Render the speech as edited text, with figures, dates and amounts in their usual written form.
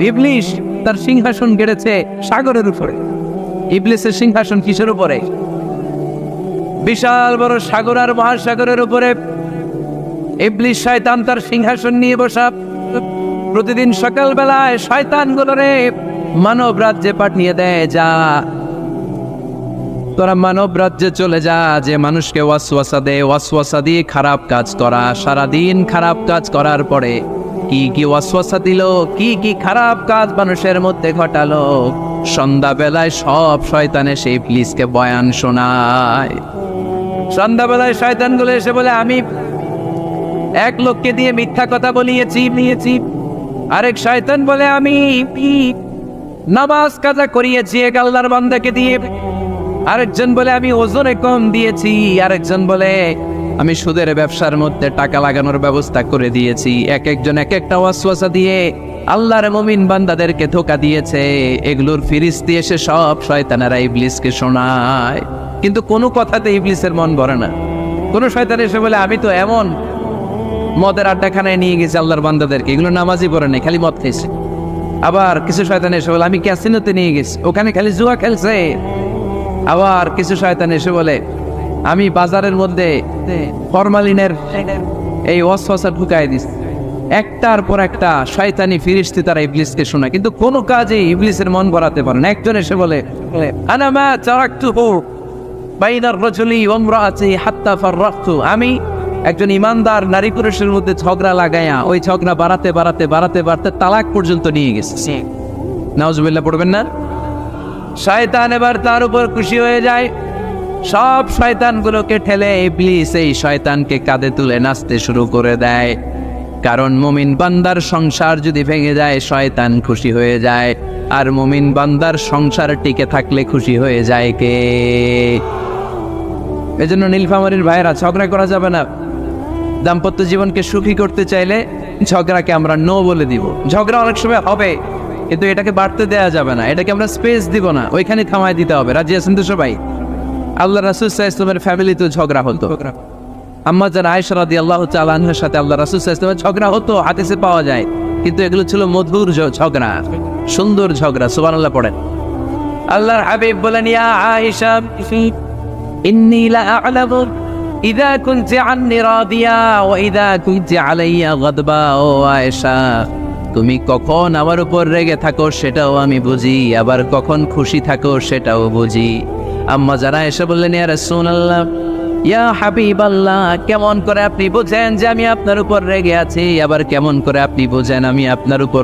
ইবলিস তার সিংহাসন গেড়েছে সাগরের উপরে। ইবলিসের সিংহাসন কিসের উপরে? বিশাল বড় সাগর আর মহাসাগরের উপরে ইবলিস শয়তান তার সিংহাসন নিয়ে বসা। প্রতিদিন সকালবেলায় শয়তানগুলোরে মানব রাজ্যে পাঠিয়ে দেয়, যা তোরা মানব রাজ্যে চলে যা, যে মানুষকে ওয়াসওয়াসা দেয়, ওয়াসওয়াসা দিয়ে খারাপ কাজ করা। সারাদিন খারাপ কাজ করার পরে কি কি ওয়াসওয়াসা দিল, কি কি খারাপ কাজ মানুষের মধ্যে ঘটালো, সন্ধ্যাবেলায় সব শয়তান এসে ইবলিসকে বয়ান শোনায়। সন্ধ্যাবেলায় শয়তানগুলো এসে বলে, আমি এক লোককে দিয়ে মিথ্যা কথা বলিয়েছি। আরেক শয়তান বলে, আমি নামাজ কাজা করিয়েছি এক আল্লাহর বান্দাকে দিয়ে। আরেকজন বলে, আমি ওজনে কম দিয়েছি। আরেকজন বলে, আমি সুদের ব্যবসার মধ্যে টাকা লাগানোর ব্যবস্থা করে দিয়েছি। এক একজন এক একটা ওয়াসওয়াসা দিয়ে আল্লাহর মুমিন বান্দাদেরকে ধোঁকা দিয়েছে। এগুলোর ফিরিস্তি এসে সব শয়তানেরা ইবলিসকে শোনায়, কিন্তু কোনো কথাতে ইবলিসের মন ভরে না। কোন শয়তান এসে বলে, আমি তো এমন মদের আড্ডাখানায় নিয়ে গেছি আল্লাহর বান্দাদেরকে, এগুলো নামাজই পড়ে নাই, খালি মদ খেয়েছে। আবার কিছু শয়তান এসে বলে, আমি ক্যাসিনোতে নিয়ে গেছি, ওখানে খালি জুয়া খেলছে। আবার কিছু শয়তান এসে বলে, আমি বাজারের মধ্যে ফরমালিনের এই ওয়াসওয়াসা ঢুকাই দিস। একটার পর একটা শয়তানি ফিরিস্তি তারা ইবলিসকে শোনায়, কিন্তু কোনো কাজে ইবলিসের মন ভরাতে পারে না। একজন এসে বলে, আনা মা তারাকতুহু বাইনার রাজুলি ওয়া ইমরাআতি হাত্তা ফাররাকতু, আমি একজন ইমানদার নারী পুরুষের মধ্যে ঝগড়া লাগায়া ওই ঝগড়া বাড়াতে তালাক পর্যন্ত নিয়ে গেছে। নাউজুবিল্লাহ পড়বেন না? শয়তান এবার তার উপর খুশি হয়ে যায়। সব শয়তানগুলোকে ঠেলে ইবলিস এই শয়তানকে কাঁধে তুলে নাচতে শুরু করে দেয়। কারণ মুমিন বান্দার সংসার যদি ভেঙে যায় শয়তান খুশি হয়ে যায়, আর মুমিন বান্দার সংসার টিকে থাকলে খুশি হয়ে যায় কে? এজন্য নীলফামারীর ভাইয়েরা, ঝগড়া করা যাবে না। দাম্পত্য জীবনকে সুখী করতে চাইলে ঝগড়াকে আমরা নো বলে দিব। ঝগড়া অনেক সময় হবে, কিন্তু এটাকে বাড়তে দেওয়া যাবে না, এটাকে আমরা স্পেস দিব না, ওইখানে থামাই দিতে হবে। রাজি আছেন তো সবাই? আল্লাহ রাসূল সাল্লাল্লাহু আলাইহি ওয়াসাল্লামের ফ্যামিলিতে ঝগড়া হতো। আম্মা জান আয়েশা রাদিয়াল্লাহু তাআলা আনহার সাথে আল্লাহ রাসূল সাল্লাল্লাহু আলাইহি ওয়াসাল্লামের ঝগড়া হতো, হাদিসে পাওয়া যায়। কিন্তু এগুলো ছিল মধুর ঝগড়া, সুন্দর ঝগড়া। সুবহানাল্লাহ পড়েন। আল্লাহর হাবিব বলেন, ইয়া আয়েশা ইন্নী লা আ'লামু ইযা কুনতি আন্নী রাদিয়া ওয়া ইযা কুনতি আলাইয়া গাদবা। ও আয়েশা, তুমি কখন আমার উপর রেগে থাকো সেটাও আমি বুঝি, আবার কখন খুশি থাকো সেটাও বুঝি। আম্মা যারা এসে বললেন, ইয়া রাসূলুল্লাহ, ইয়া হাবিবাল্লাহ, কেমন করে আপনি বুঝেন যে আমি আপনার উপর রেগে আছি, আবার কেমন করে আপনি বুঝেন আমি আপনার উপর